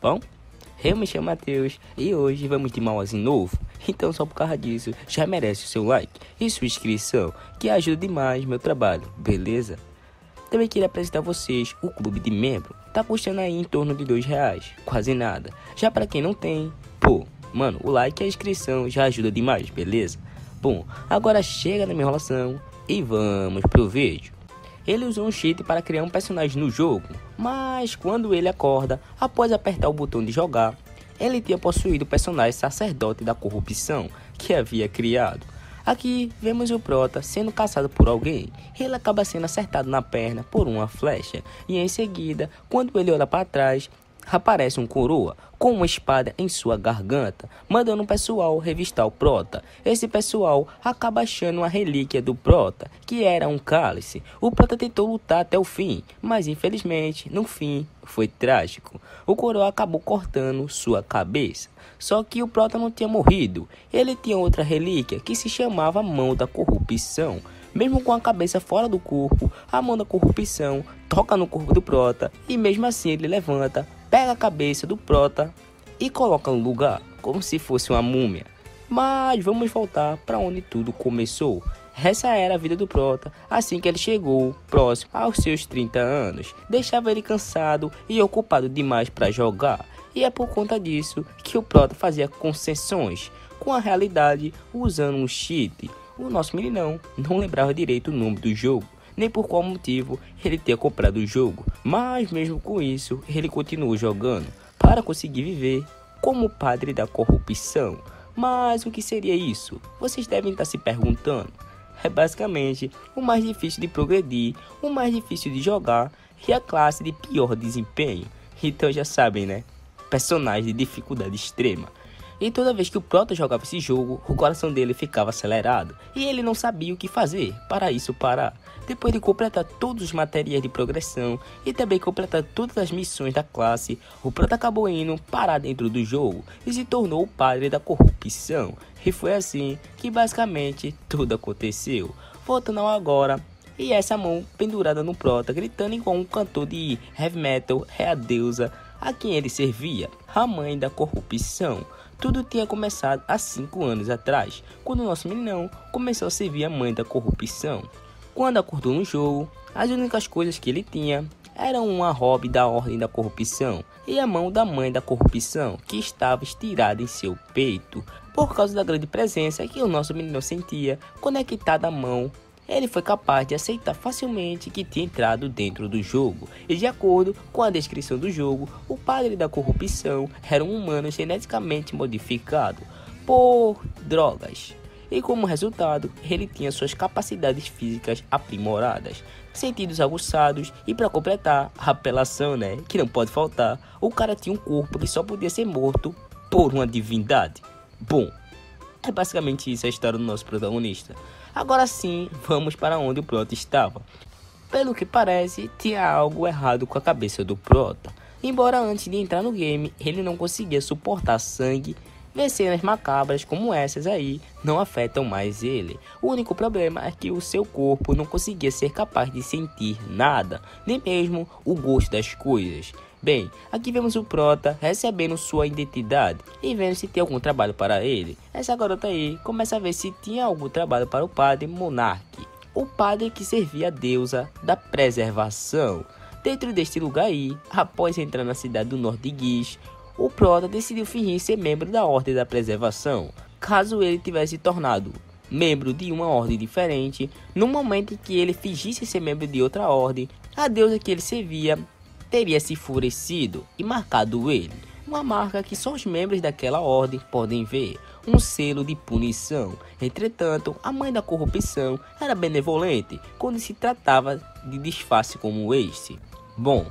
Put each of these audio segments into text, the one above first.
bom? Eu me chamo Matheus e hoje vamos de malzinho novo, então só por causa disso já merece o seu like e sua inscrição, que ajuda demais meu trabalho, beleza? Também queria apresentar a vocês o clube de membro, tá custando aí em torno de R$2, quase nada. Já para quem não tem, mano, o like e a inscrição já ajuda demais, beleza? Bom, agora chega da minha enrolação e vamos pro vídeo. Ele usou um cheat para criar um personagem no jogo, mas quando ele acorda, após apertar o botão de jogar, ele tinha possuído o personagem sacerdote da corrupção que havia criado. Aqui vemos o prota sendo caçado por alguém, ele acaba sendo acertado na perna por uma flecha e em seguida, quando ele olha para trás, aparece um coroa com uma espada em sua garganta, mandando o pessoal revistar o prota. Esse pessoal acaba achando uma relíquia do prota, que era um cálice. O prota tentou lutar até o fim, mas infelizmente, no fim, foi trágico. O coroa acabou cortando sua cabeça. Só que o prota não tinha morrido. Ele tinha outra relíquia que se chamava Mão da Corrupção. Mesmo com a cabeça fora do corpo, a mão da corrupção toca no corpo do prota e mesmo assim ele levanta, pega a cabeça do prota e coloca no lugar, como se fosse uma múmia. Mas vamos voltar para onde tudo começou. Essa era a vida do prota assim que ele chegou próximo aos seus 30 anos. Deixava ele cansado e ocupado demais para jogar. E é por conta disso que o prota fazia concessões com a realidade usando um cheat. O nosso meninão não lembrava direito o nome do jogo, nem por qual motivo ele tinha comprado o jogo, mas mesmo com isso, ele continuou jogando para conseguir viver como padre da corrupção. Mas o que seria isso? Vocês devem estar se perguntando. É basicamente o mais difícil de progredir, o mais difícil de jogar e a classe de pior desempenho. Então já sabem, né? Personagem de dificuldade extrema. E toda vez que o prota jogava esse jogo, o coração dele ficava acelerado e ele não sabia o que fazer para isso parar. Depois de completar todos os materiais de progressão e também completar todas as missões da classe, o prota acabou indo parar dentro do jogo e se tornou o padre da corrupção. E foi assim que basicamente tudo aconteceu. Voltando ao agora, e essa mão pendurada no prota, gritando igual um cantor de heavy metal, é a deusa a quem ele servia, a mãe da corrupção. Tudo tinha começado há 5 anos atrás, quando o nosso meninão começou a servir a mãe da corrupção. Quando acordou no jogo, as únicas coisas que ele tinha eram uma robe da ordem da corrupção e a mão da mãe da corrupção, que estava estirada em seu peito. Por causa da grande presença que o nosso meninão sentia conectada à mão, ele foi capaz de aceitar facilmente que tinha entrado dentro do jogo. E de acordo com a descrição do jogo, o padre da corrupção era um humano geneticamente modificado por drogas. E como resultado, ele tinha suas capacidades físicas aprimoradas, sentidos aguçados e para completar a apelação, né, que não pode faltar, o cara tinha um corpo que só podia ser morto por uma divindade. Bom, é basicamente isso a história do nosso protagonista. Agora sim, vamos para onde o prota estava. Pelo que parece, tinha algo errado com a cabeça do prota. Embora antes de entrar no game, ele não conseguia suportar sangue, ver cenas macabras como essas aí não afetam mais ele. O único problema é que o seu corpo não conseguia ser capaz de sentir nada, nem mesmo o gosto das coisas. Bem, aqui vemos o prota recebendo sua identidade e vendo se tem algum trabalho para ele. Essa garota aí começa a ver se tinha algum trabalho para o padre Monarque, o padre que servia a deusa da preservação. Dentro deste lugar aí, após entrar na cidade do norte de Giz, o prota decidiu fingir ser membro da ordem da preservação, caso ele tivesse tornado membro de uma ordem diferente. No momento em que ele fingisse ser membro de outra ordem, a deusa que ele servia teria se enfurecido e marcado ele, uma marca que só os membros daquela ordem podem ver, um selo de punição. Entretanto, a mãe da corrupção era benevolente quando se tratava de disfarce como este. Bom,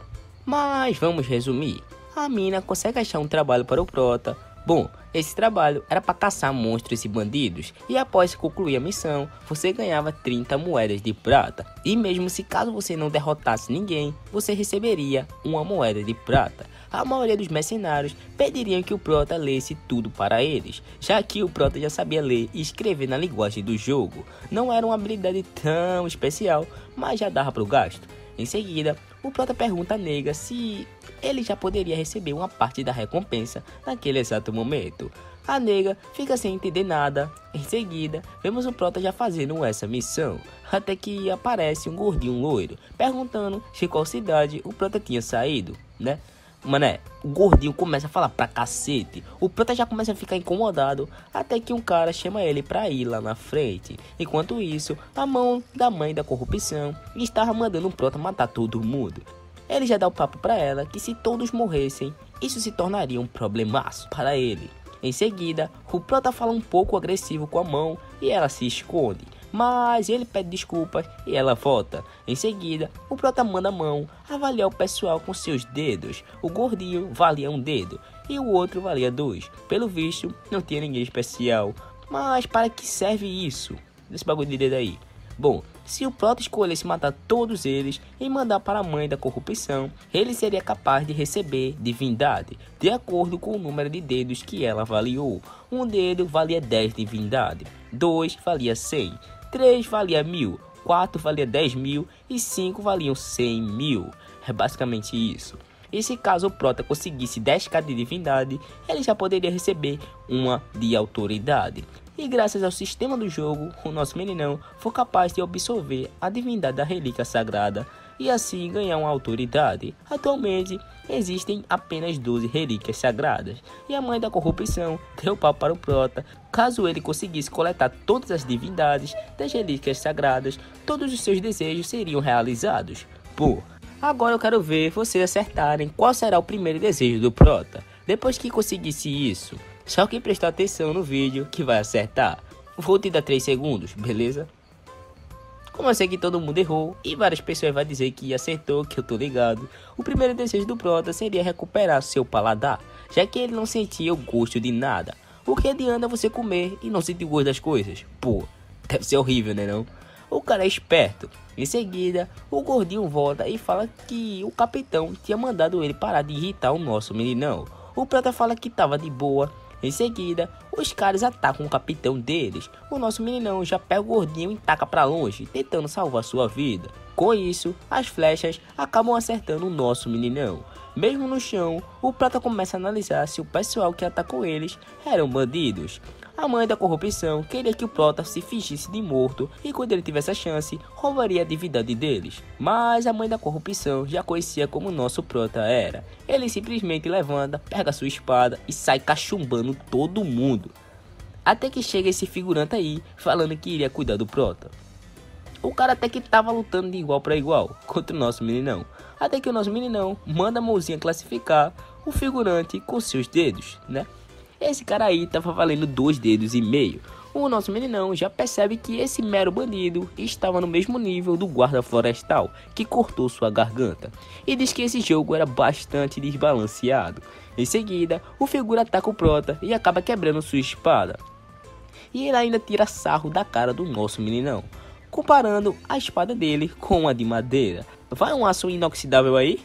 mas vamos resumir. A mina consegue achar um trabalho para o prota. Bom, esse trabalho era para caçar monstros e bandidos, e após concluir a missão, você ganhava 30 moedas de prata. E mesmo se caso você não derrotasse ninguém, você receberia uma moeda de prata. A maioria dos mercenários pediriam que o prota lesse tudo para eles, já que o prota já sabia ler e escrever na linguagem do jogo. Não era uma habilidade tão especial, mas já dava para o gasto. Em seguida, o prota pergunta a nega se ele já poderia receber uma parte da recompensa naquele exato momento. A nega fica sem entender nada. Em seguida, vemos o prota já fazendo essa missão, até que aparece um gordinho loiro, perguntando de qual cidade o prota tinha saído, né? Mané, o gordinho começa a falar pra cacete. O prota já começa a ficar incomodado, até que um cara chama ele pra ir lá na frente. Enquanto isso, a mão da mãe da corrupção estava mandando o prota matar todo mundo. Ele já dá o papo pra ela que se todos morressem, isso se tornaria um problemaço para ele. Em seguida, o prota fala um pouco agressivo com a mão e ela se esconde. Mas ele pede desculpas e ela volta. Em seguida, o prota manda a mão avaliar o pessoal com seus dedos. O gordinho valia um dedo e o outro valia 2. Pelo visto, não tinha ninguém especial. Mas para que serve isso? Esse bagulho de dedo aí. Bom, se o prota escolhesse matar todos eles e mandar para a mãe da corrupção, ele seria capaz de receber divindade, de acordo com o número de dedos que ela avaliou. Um dedo valia 10 divindade, 2 valia 100, 3 valia 1000, 4 valia 10.000 e 5 valiam 100.000. É basicamente isso. E se caso o prota conseguisse 10k de divindade, ele já poderia receber uma de autoridade. E graças ao sistema do jogo, o nosso meninão foi capaz de absorver a divindade da relíquia sagrada e assim ganhar uma autoridade. Atualmente existem apenas 12 relíquias sagradas e a mãe da corrupção deu pau para o prota. Caso ele conseguisse coletar todas as divindades das relíquias sagradas, todos os seus desejos seriam realizados. Pô, agora eu quero ver vocês acertarem qual será o primeiro desejo do prota. Depois que conseguisse isso, só quem prestar atenção no vídeo que vai acertar. Vou te dar 3 segundos, beleza? Como eu sei que todo mundo errou e várias pessoas vão dizer que acertou, que eu tô ligado, o primeiro desejo do prota seria recuperar seu paladar, já que ele não sentia o gosto de nada. O que adianta você comer e não sentir o gosto das coisas? Pô, deve ser horrível, né não? O cara é esperto. Em seguida, o gordinho volta e fala que o capitão tinha mandado ele parar de irritar o nosso meninão. O prota fala que tava de boa. Em seguida, os caras atacam o capitão deles. O nosso meninão já pega o gordinho e taca pra longe, tentando salvar sua vida. Com isso, as flechas acabam acertando o nosso meninão. Mesmo no chão, o prota começa a analisar se o pessoal que atacou eles eram bandidos. A mãe da corrupção queria que o prota se fingisse de morto e quando ele tivesse a chance, roubaria a divindade deles. Mas a mãe da corrupção já conhecia como o nosso prota era. Ele simplesmente levanta, pega sua espada e sai cachumbando todo mundo. Até que chega esse figurante aí, falando que iria cuidar do prota. O cara até que tava lutando de igual para igual contra o nosso meninão. Até que o nosso meninão manda a mãozinha classificar o figurante com seus dedos, né? Esse cara aí tava valendo 2,5 dedos. O nosso meninão já percebe que esse mero bandido estava no mesmo nível do guarda florestal que cortou sua garganta. E diz que esse jogo era bastante desbalanceado. Em seguida, o figura ataca o prota e acaba quebrando sua espada. E ele ainda tira sarro da cara do nosso meninão, comparando a espada dele com uma de madeira. Vai um aço inoxidável aí?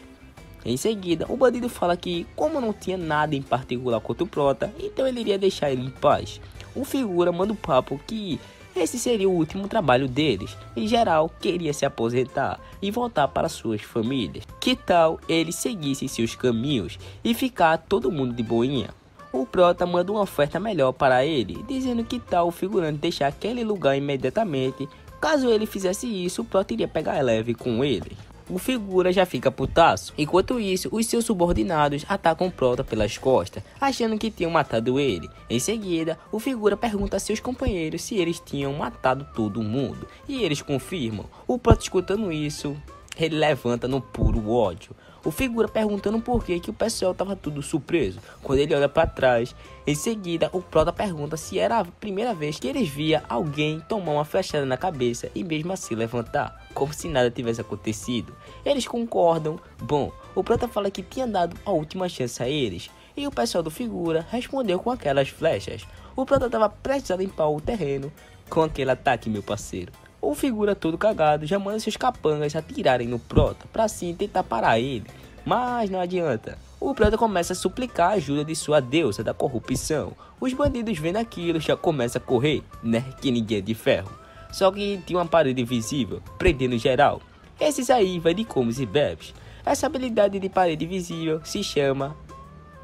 Em seguida, o bandido fala que, como não tinha nada em particular contra o prota, então ele iria deixar ele em paz. O figura manda o papo que esse seria o último trabalho deles. Em geral, queria se aposentar e voltar para suas famílias. Que tal eles seguissem seus caminhos e ficar todo mundo de boinha? O prota manda uma oferta melhor para ele, dizendo que tal o figurante deixar aquele lugar imediatamente. Caso ele fizesse isso, o prota iria pegar leve com ele. O figura já fica putaço. Enquanto isso, os seus subordinados atacam o prota pelas costas, achando que tinham matado ele. Em seguida, o figura pergunta a seus companheiros se eles tinham matado todo mundo. E eles confirmam. O prota, escutando isso, ele levanta no puro ódio. O figura perguntando por que o pessoal estava tudo surpreso. Quando ele olha para trás, em seguida o prota pergunta se era a primeira vez que eles via alguém tomar uma flechada na cabeça e mesmo assim levantar, como se nada tivesse acontecido. Eles concordam. Bom, o prota fala que tinha dado a última chance a eles e o pessoal do figura respondeu com aquelas flechas. O prota estava prestes a limpar o terreno com aquele ataque, meu parceiro. O figura todo cagado já manda seus capangas atirarem no prota para assim tentar parar ele, mas não adianta. O prota começa a suplicar a ajuda de sua deusa da corrupção. Os bandidos vendo aquilo já começam a correr, né, que ninguém é de ferro. Só que tinha uma parede visível, prendendo geral. Esses aí vai de comes e bebes. Essa habilidade de parede visível se chama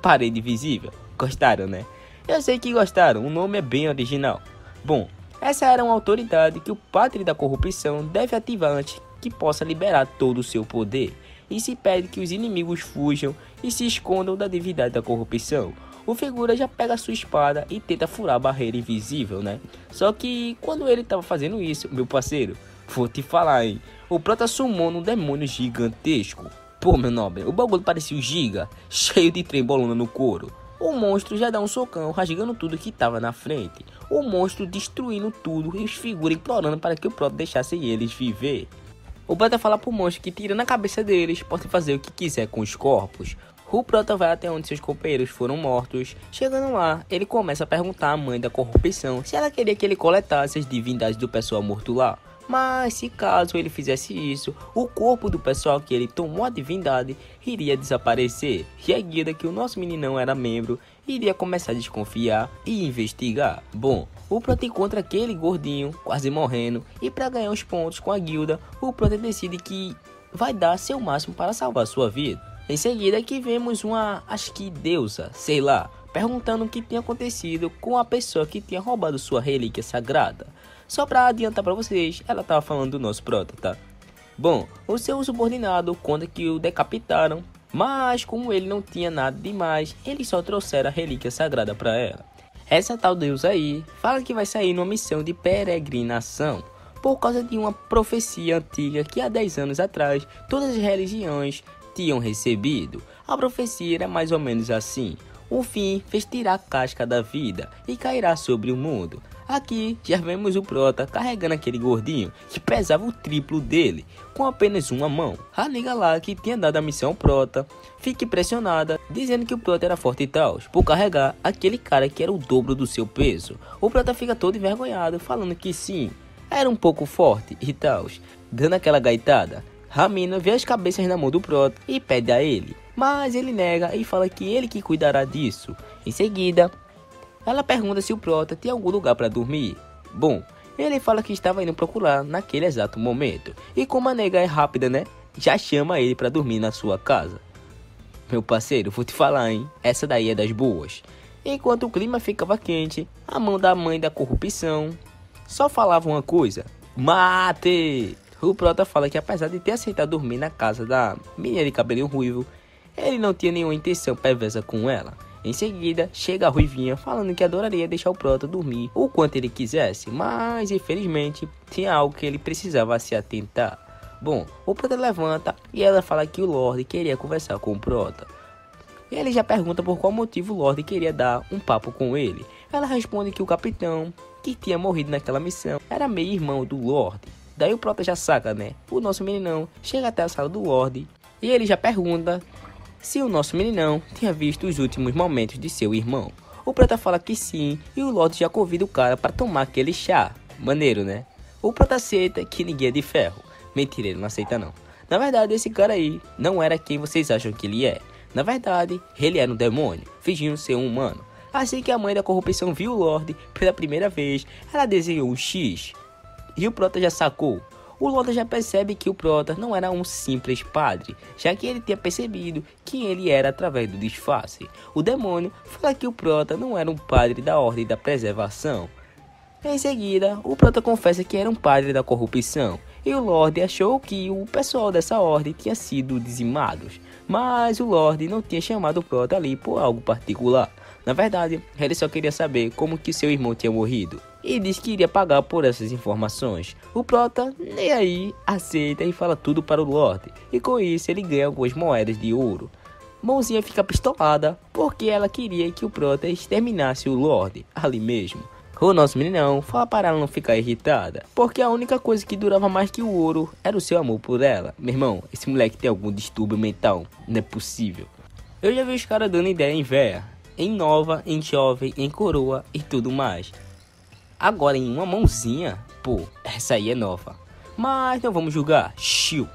parede visível. Gostaram, né? Eu sei que gostaram, o nome é bem original. Bom, essa era uma autoridade que o padre da corrupção deve ativar antes que possa liberar todo o seu poder. E se pede que os inimigos fujam e se escondam da divindade da corrupção. O figura já pega sua espada e tenta furar a barreira invisível, né? Só que quando ele tava fazendo isso, meu parceiro, vou te falar, hein? O prota sumou num demônio gigantesco. Pô, meu nobre, o bagulho parecia um giga, cheio de trem bolona no couro. O monstro já dá um socão, rasgando tudo que tava na frente. O monstro destruindo tudo e os figuras implorando para que o prota deixasse eles viver. O prota fala pro monstro que tirando a cabeça deles, pode fazer o que quiser com os corpos. O prota vai até onde seus companheiros foram mortos. Chegando lá, ele começa a perguntar à mãe da corrupção se ela queria que ele coletasse as divindades do pessoal morto lá. Mas se caso ele fizesse isso, o corpo do pessoal que ele tomou a divindade iria desaparecer. E a guilda que o nosso meninão era membro iria começar a desconfiar e investigar. Bom, o prota encontra aquele gordinho quase morrendo e para ganhar os pontos com a guilda, o prota decide que vai dar seu máximo para salvar sua vida. Em seguida que vemos uma, acho que deusa, sei lá, perguntando o que tinha acontecido com a pessoa que tinha roubado sua relíquia sagrada. Só pra adiantar pra vocês, ela tava falando do nosso prota, tá? Bom, o seu subordinado conta que o decapitaram, mas como ele não tinha nada demais, eles só trouxeram a relíquia sagrada pra ela. Essa tal deusa aí fala que vai sair numa missão de peregrinação, por causa de uma profecia antiga que há 10 anos atrás todas as religiões tinham recebido. A profecia era mais ou menos assim: o fim vestirá a casca da vida e cairá sobre o mundo. Aqui já vemos o prota carregando aquele gordinho que pesava o triplo dele com apenas uma mão. A nega lá que tinha dado a missão ao prota fica impressionada, dizendo que o prota era forte e tal, por carregar aquele cara que era o dobro do seu peso. O prota fica todo envergonhado, falando que sim, era um pouco forte e tal, dando aquela gaitada. A mina vê as cabeças na mão do prota e pede a ele, mas ele nega e fala que ele que cuidará disso. Em seguida, ela pergunta se o prota tem algum lugar para dormir. Bom, ele fala que estava indo procurar naquele exato momento. E como a nega é rápida, né? Já chama ele para dormir na sua casa. Meu parceiro, vou te falar, hein? Essa daí é das boas. Enquanto o clima ficava quente, a mão da mãe da corrupção só falava uma coisa: mate! O prota fala que apesar de ter aceitado dormir na casa da menina de cabelinho ruivo, ele não tinha nenhuma intenção perversa com ela. Em seguida, chega a Ruivinha falando que adoraria deixar o prota dormir o quanto ele quisesse, mas infelizmente tinha algo que ele precisava se atentar. Bom, o prota levanta e ela fala que o Lorde queria conversar com o prota. Ele já pergunta por qual motivo o Lorde queria dar um papo com ele. Ela responde que o capitão que tinha morrido naquela missão era meio irmão do Lorde. Daí o prota já saca, né? O nosso meninão chega até a sala do Lorde e ele já pergunta se o nosso meninão tinha visto os últimos momentos de seu irmão. O prota fala que sim e o Lorde já convida o cara para tomar aquele chá. Maneiro, né? O prota aceita que ninguém é de ferro. Mentira, ele não aceita não. Na verdade, esse cara aí não era quem vocês acham que ele é. Na verdade, ele era um demônio, fingindo ser um humano. Assim que a mãe da corrupção viu o Lorde pela primeira vez, ela desenhou um X. E o prota já sacou. O Lorde já percebe que o prota não era um simples padre, já que ele tinha percebido quem ele era através do disfarce. O demônio fala que o prota não era um padre da Ordem da Preservação. Em seguida, o prota confessa que era um padre da corrupção, e o Lorde achou que o pessoal dessa ordem tinha sido dizimados. Mas o Lorde não tinha chamado o prota ali por algo particular. Na verdade, ele só queria saber como que seu irmão tinha morrido e disse que iria pagar por essas informações. O prota nem aí aceita e fala tudo para o Lorde, e com isso ele ganha algumas moedas de ouro. Mãozinha fica pistolada porque ela queria que o prota exterminasse o Lorde ali mesmo. O nosso meninão fala para ela não ficar irritada, porque a única coisa que durava mais que o ouro era o seu amor por ela. Meu irmão, esse moleque tem algum distúrbio mental, não é possível. Eu já vi os caras dando ideia em véia, em nova, em jovem, em coroa e tudo mais. Agora em uma mãozinha, pô, essa aí é nova. Mas não vamos julgar, chiu.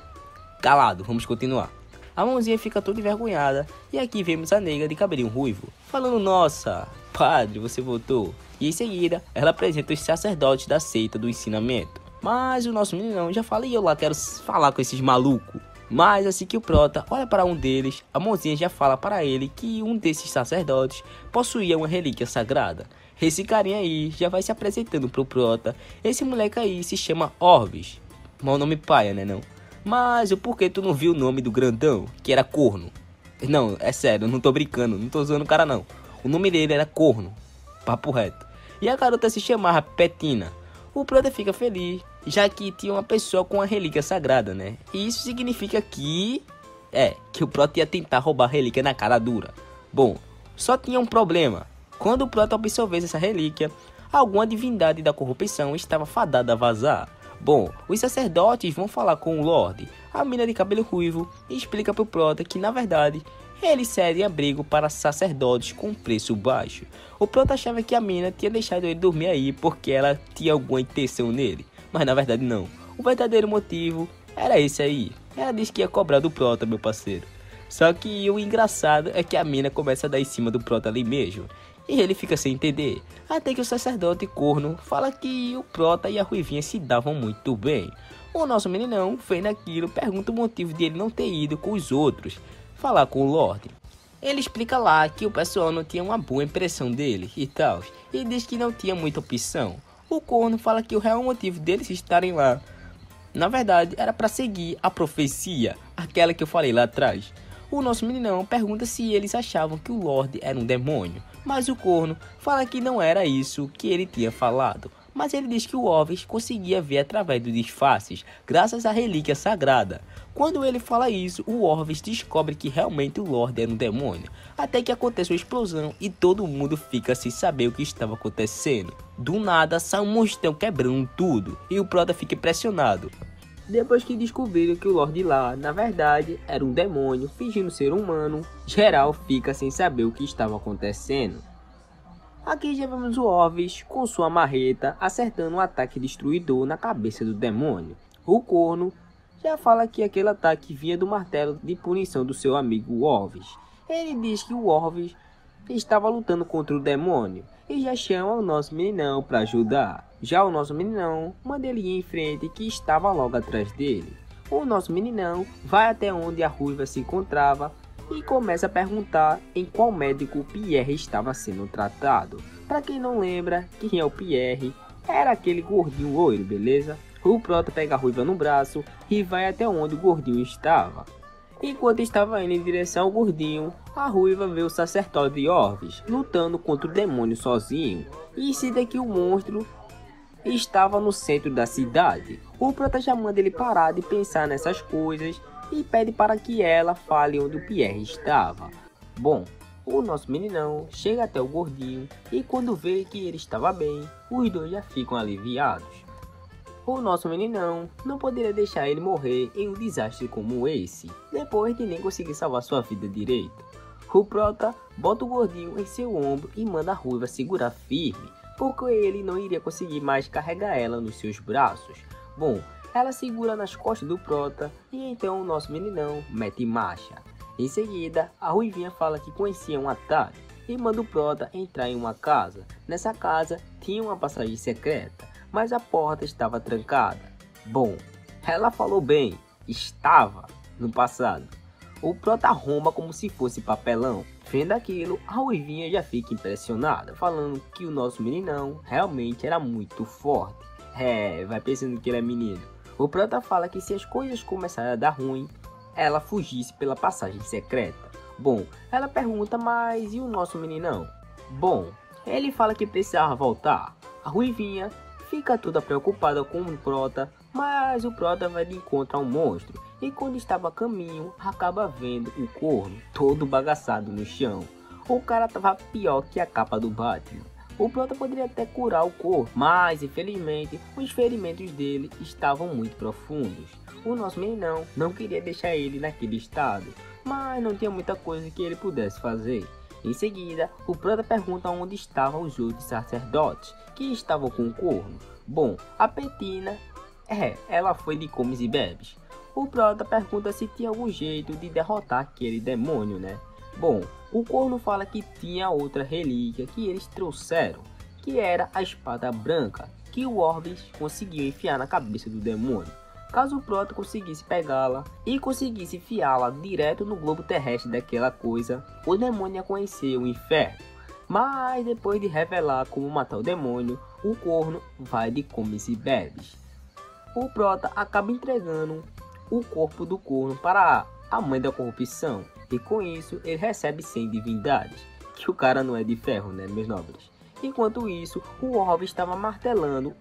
Calado, vamos continuar. A mãozinha fica toda envergonhada e aqui vemos a nega de cabelinho ruivo, falando: nossa, padre, você voltou. E em seguida, ela apresenta os sacerdotes da seita do ensinamento. Mas o nosso meninão já fala, e eu lá quero falar com esses malucos. Mas assim que o Prota olha para um deles, a mãozinha já fala para ele que um desses sacerdotes possuía uma relíquia sagrada. Esse carinha aí já vai se apresentando pro Prota. Esse moleque aí se chama Orvis. Mau nome paia, né não? Mas o porquê tu não viu o nome do grandão, que era Corno? Não, é sério, eu não tô brincando, não tô zoando o cara não. O nome dele era Corno, papo reto. E a garota se chamava Petina. O Prota fica feliz, já que tinha uma pessoa com a relíquia sagrada, né? E isso significa que o Prota ia tentar roubar a relíquia na cara dura. Bom, só tinha um problema. Quando o Prota absorvesse essa relíquia, alguma divindade da corrupção estava fadada a vazar. Bom, os sacerdotes vão falar com o Lorde, a mina de cabelo ruivo, e explica pro Prota que, na verdade, eles cedem abrigo para sacerdotes com preço baixo. O Prota achava que a mina tinha deixado ele dormir aí porque ela tinha alguma intenção nele, mas na verdade não. O verdadeiro motivo era esse aí. Ela disse que ia cobrar do Prota, meu parceiro. Só que o engraçado é que a mina começa a dar em cima do Prota ali mesmo. E ele fica sem entender, até que o sacerdote corno fala que o Prota e a Ruivinha se davam muito bem. O nosso meninão, vendo aquilo, pergunta o motivo de ele não ter ido com os outros falar com o Lorde. Ele explica lá que o pessoal não tinha uma boa impressão dele e tal, e diz que não tinha muita opção. O corno fala que o real motivo deles estarem lá, na verdade, era para seguir a profecia, aquela que eu falei lá atrás. O nosso meninão pergunta se eles achavam que o Lorde era um demônio, mas o corno fala que não era isso que ele tinha falado. Mas ele diz que o Orvis conseguia ver através dos disfarces, graças à relíquia sagrada. Quando ele fala isso, o Orvis descobre que realmente o Lorde era um demônio, até que acontece uma explosão e todo mundo fica sem saber o que estava acontecendo. Do nada sai um monstrão quebrando tudo e o Prota fica impressionado. Depois que descobriram que o Lorde lá, na verdade, era um demônio fingindo ser humano, geral fica sem saber o que estava acontecendo. Aqui já vemos o Orvis com sua marreta acertando um ataque destruidor na cabeça do demônio. O corno já fala que aquele ataque vinha do martelo de punição do seu amigo Orvis. Ele diz que o Orvis estava lutando contra o demônio e já chama o nosso meninão para ajudar. Já o nosso meninão manda ele ir em frente, que estava logo atrás dele. O nosso meninão vai até onde a ruiva se encontrava e começa a perguntar em qual médico o Pierre estava sendo tratado. Para quem não lembra quem é o Pierre, era aquele gordinho loiro, beleza? O Prota pega a ruiva no braço e vai até onde o gordinho estava. Enquanto estava indo em direção ao gordinho, a ruiva vê o sacerdote Orvis lutando contra o demônio sozinho e cita que o monstro estava no centro da cidade. O Prota já manda ele parar de pensar nessas coisas e pede para que ela fale onde o Pierre estava. Bom, o nosso meninão chega até o gordinho e quando vê que ele estava bem, os dois já ficam aliviados. O nosso meninão não poderia deixar ele morrer em um desastre como esse, depois de nem conseguir salvar sua vida direito. O Prota bota o gordinho em seu ombro e manda a ruiva segurar firme, porque ele não iria conseguir mais carregar ela nos seus braços. Bom, ela segura nas costas do Prota e então o nosso meninão mete marcha. Em seguida, a ruivinha fala que conhecia um atalho e manda o Prota entrar em uma casa. Nessa casa tinha uma passagem secreta, mas a porta estava trancada. Bom, ela falou bem, estava no passado. O Prota arromba como se fosse papelão. Vendo aquilo, a ruivinha já fica impressionada, falando que o nosso meninão realmente era muito forte. Vai pensando que ele é menino. O Prota fala que se as coisas começarem a dar ruim, ela fugisse pela passagem secreta. Bom, ela pergunta, mas e o nosso meninão? Bom, ele fala que precisava voltar. A ruivinha fica toda preocupada com o Prota, mas o Prota vai de encontro a um monstro. E quando estava a caminho, acaba vendo o corno todo bagaçado no chão. O cara tava pior que a capa do Batman. O Prota poderia até curar o corpo, mas infelizmente os ferimentos dele estavam muito profundos. O nosso meninão não queria deixar ele naquele estado, mas não tinha muita coisa que ele pudesse fazer. Em seguida, o Prota pergunta onde estavam os outros sacerdotes que estavam com o corno. Bom, a Petina, ela foi de comes e bebes. O Prota pergunta se tinha algum jeito de derrotar aquele demônio, né? Bom, o corno fala que tinha outra relíquia que eles trouxeram, que era a espada branca. que o Orvis conseguiu enfiar na cabeça do demônio. Caso o Prota conseguisse pegá-la e conseguisse enfiá-la direto no globo terrestre daquela coisa, o demônio ia conhecer o inferno. Mas depois de revelar como matar o demônio, o corno vai de comes e bebes. O Prota acaba entregando o corpo do corno para a mãe da corrupção, e com isso ele recebe 100 divindades, que o cara não é de ferro, né, meus nobres? Enquanto isso, o Orvis estava martelando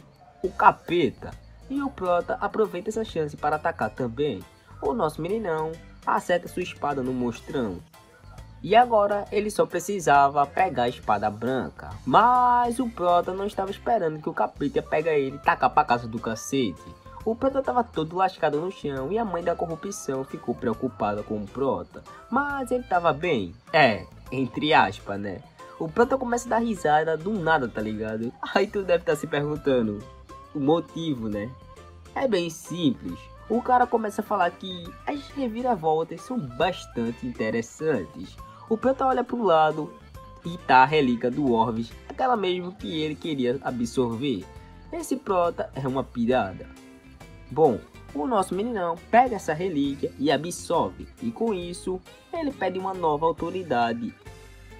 o capeta, e o Prota aproveita essa chance para atacar também. O nosso meninão acerta sua espada no monstrão. E agora ele só precisava pegar a espada branca. Mas o Prota não estava esperando que o capeta ia pegar ele e tacar pra casa do cacete. O Prota estava todo lascado no chão e a mãe da corrupção ficou preocupada com o Prota. Mas ele estava bem. Entre aspas, né? O Prota começa a dar risada do nada, tá ligado? Aí tu deve estar se perguntando o motivo, né? É bem simples. O cara começa a falar que as reviravoltas são bastante interessantes. O Prota olha pro lado e tá a relíquia do Orvis, aquela mesmo que ele queria absorver. Esse Prota é uma pirada. Bom, o nosso meninão pega essa relíquia e absorve, e com isso ele pede uma nova autoridade.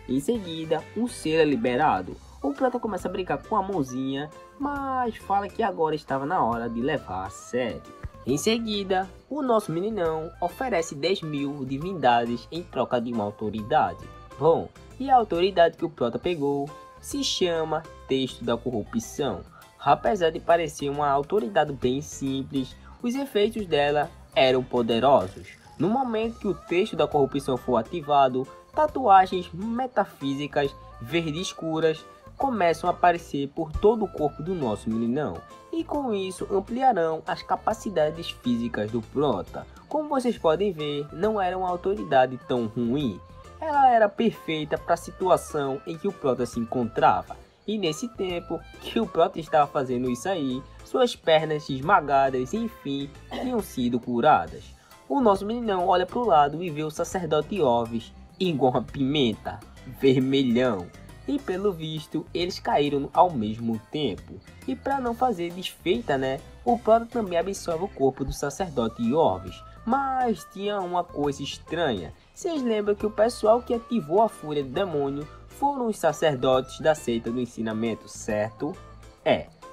Em seguida, um ser é liberado. O Prota começa a brincar com a mãozinha, mas fala que agora estava na hora de levar a sério. Em seguida, o nosso meninão oferece 10.000 divindades em troca de uma autoridade. Bom, e a autoridade que o Prota pegou se chama Texto da Corrupção. Apesar de parecer uma autoridade bem simples, os efeitos dela eram poderosos. No momento que o Texto da Corrupção for ativado, tatuagens metafísicas verdes escuras começam a aparecer por todo o corpo do nosso meninão, e com isso ampliarão as capacidades físicas do Prota. Como vocês podem ver, não era uma autoridade tão ruim, ela era perfeita para a situação em que o Prota se encontrava, e nesse tempo que o Prota estava fazendo isso aí, suas pernas esmagadas, enfim, tinham sido curadas. O nosso meninão olha para o lado e vê o sacerdote Orvis igual uma pimenta, vermelhão. E pelo visto, eles caíram ao mesmo tempo. E para não fazer desfeita, né? O Prota também absorve o corpo do sacerdote Orvis. Mas tinha uma coisa estranha. Vocês lembram que o pessoal que ativou a fúria do demônio foram os sacerdotes da seita do ensinamento, certo?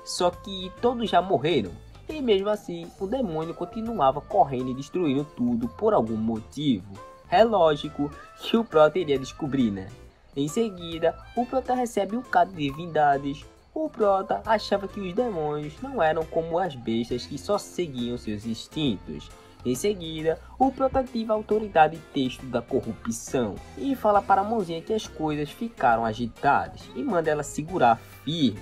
Só que todos já morreram. E mesmo assim, o demônio continuava correndo e destruindo tudo por algum motivo. É lógico que o Prota iria descobrir, né? Em seguida, o Prota recebe um bocado de divindades. O Prota achava que os demônios não eram como as bestas que só seguiam seus instintos. Em seguida, o Prota ativa a autoridade Texto da Corrupção e fala para a mãozinha que as coisas ficaram agitadas e manda ela segurar firme.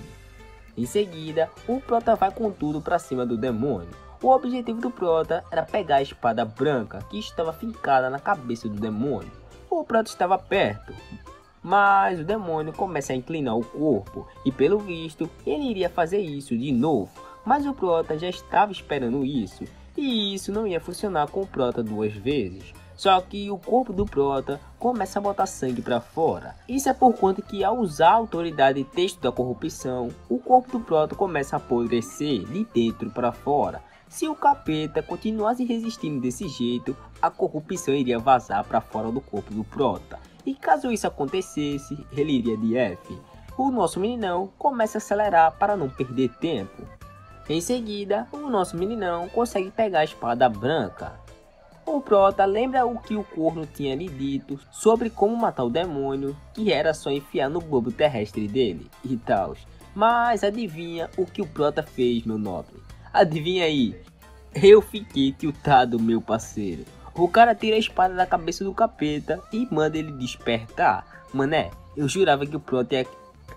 Em seguida, o Prota vai com tudo para cima do demônio. O objetivo do Prota era pegar a espada branca que estava fincada na cabeça do demônio. O Prota estava perto, mas o demônio começa a inclinar o corpo e pelo visto ele iria fazer isso de novo. Mas o Prota já estava esperando isso e isso não ia funcionar com o Prota duas vezes. Só que o corpo do Prota começa a botar sangue para fora. Isso é por conta que ao usar a autoridade Texto da Corrupção, o corpo do Prota começa a apodrecer de dentro para fora. Se o capeta continuasse resistindo desse jeito, a corrupção iria vazar para fora do corpo do Prota. E caso isso acontecesse, ele iria de F. O nosso meninão começa a acelerar para não perder tempo. Em seguida, o nosso meninão consegue pegar a espada branca. O Prota lembra o que o corno tinha lhe dito sobre como matar o demônio, que era só enfiar no globo terrestre dele e tal. Mas adivinha o que o Prota fez, meu nobre? Adivinha aí? Eu fiquei tiltado, meu parceiro. O cara tira a espada da cabeça do capeta e manda ele despertar. Mané, eu jurava que o Prota ia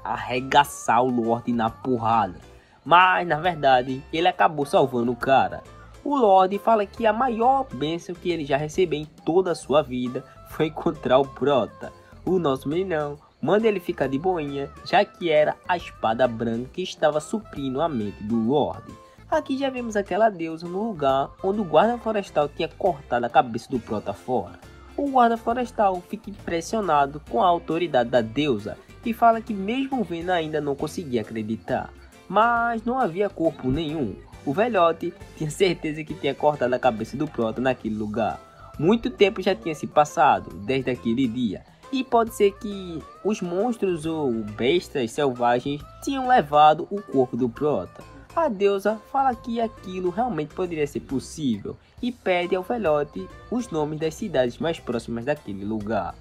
arregaçar o Lorde na porrada. Mas, na verdade, ele acabou salvando o cara. O Lorde fala que a maior bênção que ele já recebeu em toda a sua vida foi encontrar o Prota. O nosso meninão manda ele ficar de boinha, já que era a espada branca que estava suprindo a mente do Lorde. Aqui já vemos aquela deusa no lugar onde o guarda florestal tinha cortado a cabeça do Prota fora. O guarda florestal fica impressionado com a autoridade da deusa e fala que mesmo vendo ainda não conseguia acreditar. mas não havia corpo nenhum. O velhote tinha certeza que tinha cortado a cabeça do Prota naquele lugar. Muito tempo já tinha se passado desde aquele dia, e pode ser que os monstros ou bestas selvagens tinham levado o corpo do Prota. A deusa fala que aquilo realmente poderia ser possível e pede ao velhote os nomes das cidades mais próximas daquele lugar.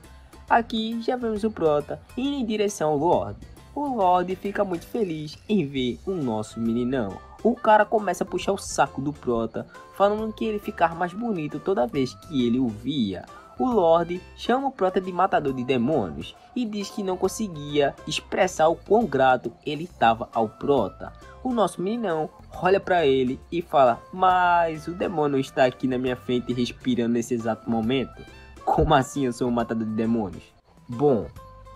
Aqui já vemos o Prota indo em direção ao Lorde. O Lorde fica muito feliz em ver o nosso meninão. O cara começa a puxar o saco do Prota, falando que ele ficava mais bonito toda vez que ele o via. O Lorde chama o Prota de matador de demônios e diz que não conseguia expressar o quão grato ele estava ao Prota. O nosso meninão olha para ele e fala: mas o demônio está aqui na minha frente respirando nesse exato momento? Como assim eu sou um matador de demônios? Bom,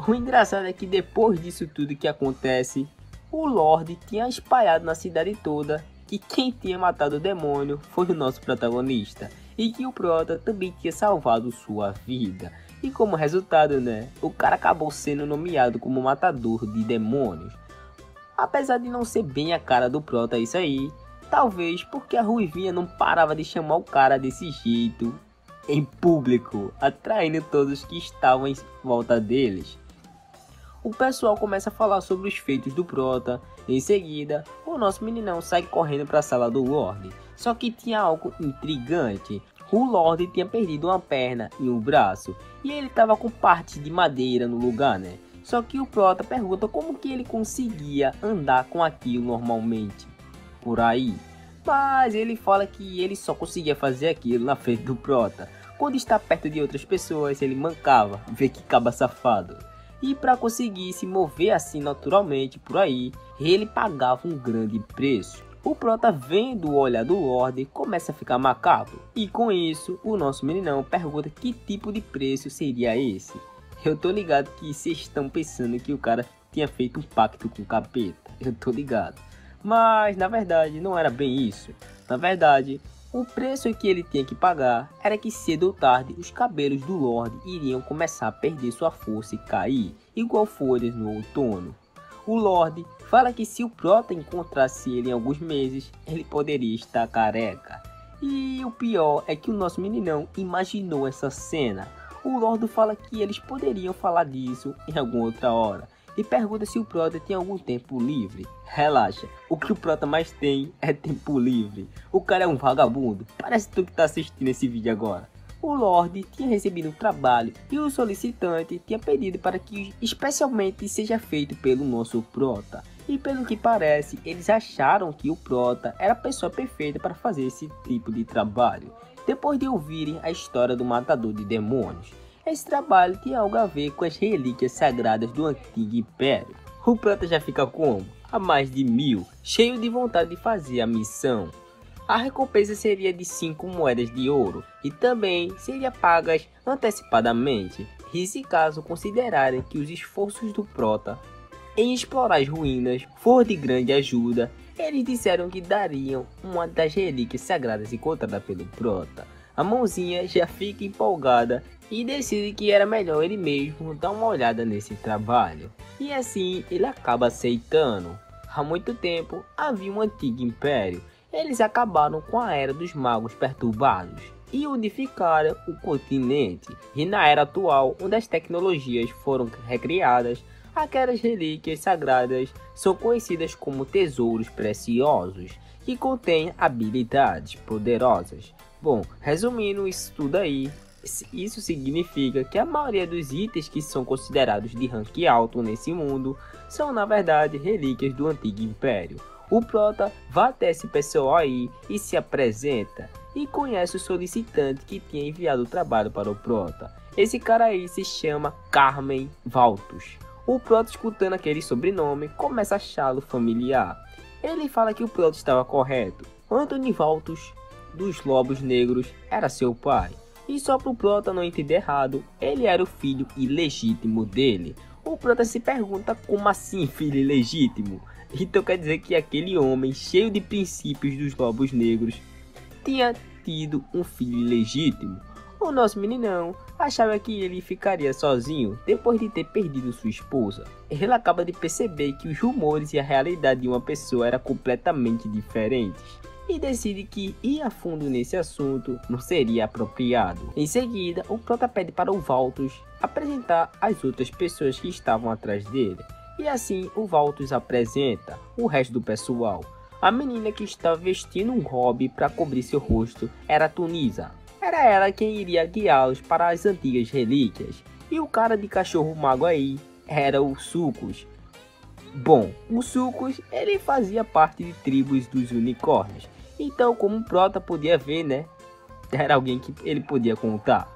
o engraçado é que depois disso tudo que acontece, o Lorde tinha espalhado na cidade toda que quem tinha matado o demônio foi o nosso protagonista e que o Prota também tinha salvado sua vida. E como resultado, o cara acabou sendo nomeado como matador de demônios. Apesar de não ser bem a cara do Prota isso aí, talvez porque a Ruivinha não parava de chamar o cara desse jeito em público, atraindo todos que estavam em volta deles. O pessoal começa a falar sobre os feitos do Prota. Em seguida, o nosso meninão sai correndo para a sala do Lorde. Só que tinha algo intrigante. O Lorde tinha perdido uma perna e um braço, e ele estava com partes de madeira no lugar, Só que o Prota pergunta como que ele conseguia andar com aquilo normalmente por aí. Mas ele fala que ele só conseguia fazer aquilo na frente do Prota. Quando está perto de outras pessoas, ele mancava. Vê que caba safado. E para conseguir se mover assim naturalmente por aí, ele pagava um grande preço. O Prota, vendo o olhar do Lorde, começa a ficar macabro. E com isso, o nosso meninão pergunta que tipo de preço seria esse. Eu tô ligado que vocês estão pensando que o cara tinha feito um pacto com o capeta. Eu tô ligado. Mas na verdade não era bem isso. Na verdade, o preço que ele tinha que pagar era que cedo ou tarde os cabelos do Lorde iriam começar a perder sua força e cair, igual folhas no outono. O Lorde fala que se o Prota encontrasse ele em alguns meses, ele poderia estar careca. E o pior é que o nosso meninão imaginou essa cena. O Lorde fala que eles poderiam falar disso em alguma outra hora. E pergunta se o Prota tem algum tempo livre. Relaxa, o que o Prota mais tem é tempo livre. O cara é um vagabundo, parece tu que tá assistindo esse vídeo agora. O Lorde tinha recebido um trabalho e o solicitante tinha pedido para que especialmente seja feito pelo nosso Prota. E pelo que parece, eles acharam que o Prota era a pessoa perfeita para fazer esse tipo de trabalho. Depois de ouvirem a história do matador de demônios, esse trabalho tinha algo a ver com as relíquias sagradas do antigo império. O Prota já fica como? Há mais de 1000, cheio de vontade de fazer a missão. A recompensa seria de 5 moedas de ouro e também seria pagas antecipadamente. E se caso considerarem que os esforços do Prota em explorar as ruínas for de grande ajuda, eles disseram que dariam uma das relíquias sagradas encontradas pelo Prota. A mãozinha já fica empolgada e decide que era melhor ele mesmo dar uma olhada nesse trabalho. E assim ele acaba aceitando. Há muito tempo havia um antigo império. Eles acabaram com a era dos magos perturbados e unificaram o continente. E na era atual, onde as tecnologias foram recriadas, aquelas relíquias sagradas são conhecidas como tesouros preciosos, que contêm habilidades poderosas. Bom, resumindo isso tudo aí, isso significa que a maioria dos itens que são considerados de rank alto nesse mundo são na verdade relíquias do antigo império. O Prota vai até esse pessoal aí e se apresenta e conhece o solicitante que tinha enviado o trabalho para o Prota. Esse cara aí se chama Carmen Valtus. O Prota, escutando aquele sobrenome, começa a achá-lo familiar. Ele fala que o Prota estava correto. Anthony Valtus dos Lobos Negros era seu pai. E só para o Prota não entender errado, ele era o filho ilegítimo dele. O Prota se pergunta como assim filho ilegítimo? Então quer dizer que aquele homem cheio de princípios dos Lobos Negros tinha tido um filho ilegítimo? O nosso meninão achava que ele ficaria sozinho depois de ter perdido sua esposa. Ele acaba de perceber que os rumores e a realidade de uma pessoa eram completamente diferentes e decide que ir a fundo nesse assunto não seria apropriado. Em seguida, o prota pede para o Valtus apresentar as outras pessoas que estavam atrás dele. E assim, o Valtus apresenta o resto do pessoal. A menina que estava vestindo um hobby para cobrir seu rosto era Tunisa. Era ela quem iria guiá-los para as antigas relíquias. E o cara de cachorro mago aí era o Sucos. Bom, o Sucos ele fazia parte de tribos dos unicórnios. Então, como o prota podia ver, né? Era alguém que ele podia contar.